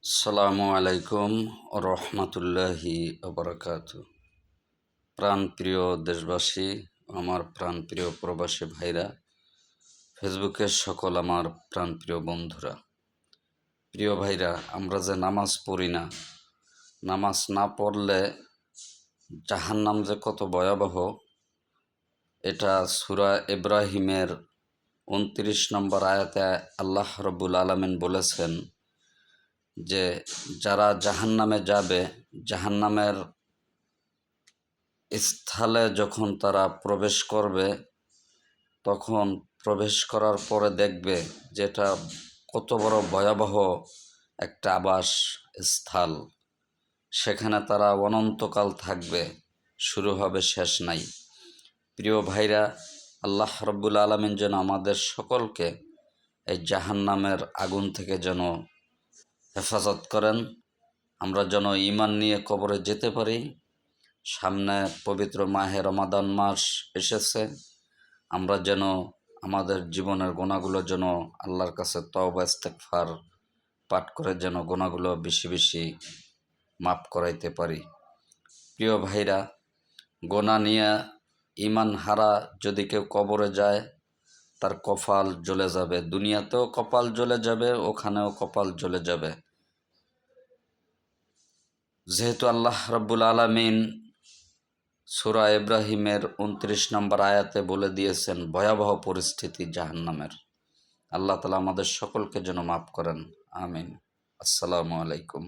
আসসালামু আলাইকুম রহমতুল্লাহি ওবরাকাতু। প্রাণপ্রিয় দেশবাসী, আমার প্রাণপ্রিয় প্রবাসী ভাইরা, ফেসবুকের সকল আমার প্রাণপ্রিয় বন্ধুরা, প্রিয় ভাইরা, আমরা যে নামাজ পড়ি না, নামাজ না পড়লে জাহান্নাম যে কত ভয়াবহ, এটা সূরা ইব্রাহিমের ২৯ নম্বর আয়াতে আল্লাহ রব্বুল আলামিন বলেছেন যে যারা জাহান্নামে যাবে, জাহান্নামের স্থলে যখন তারা প্রবেশ করবে, তখন প্রবেশ করার পরে দেখবে যেটা কত বড় ভয়াবহ একটা আবাস স্থল। সেখানে তারা অনন্তকাল থাকবে, শুরু হবে, শেষ নাই। প্রিয় ভাইরা, আল্লাহ রব্বুল আলামিন যেন আমাদের সকলকে এই জাহান্নামের আগুন থেকে যেন হেফাজত করেন, আমরা যেন ঈমান নিয়ে কবরে যেতে পারি। সামনে পবিত্র মাহে রমাদান মাস এসেছে, আমরা যেন আমাদের জীবনের গুনাহগুলো যেন আল্লাহর কাছে তওবা ইস্তেগফার পাঠ করে যেন গুনাহগুলো বেশি বেশি মাফ করাইতে পারি। প্রিয় ভাইরা, গুনাহ নিয়ে ঈমান হারা যদি কেউ কবরে যায়, তার কপাল জ্বলে যাবে, দুনিয়াতেও কপাল জ্বলে যাবে, ওখানেও কপাল জ্বলে যাবে। যেহেতু আল্লাহ রাব্বুল আলামিন সূরা ইব্রাহিমের ২৯ নম্বর আয়াতে বলে দিয়েছেন ভয়াবহ পরিস্থিতি জাহান্নামের, আল্লাহ তাআলা আমাদের সকলকে যেন মাফ করেন, আমিন। আসসালামু আলাইকুম।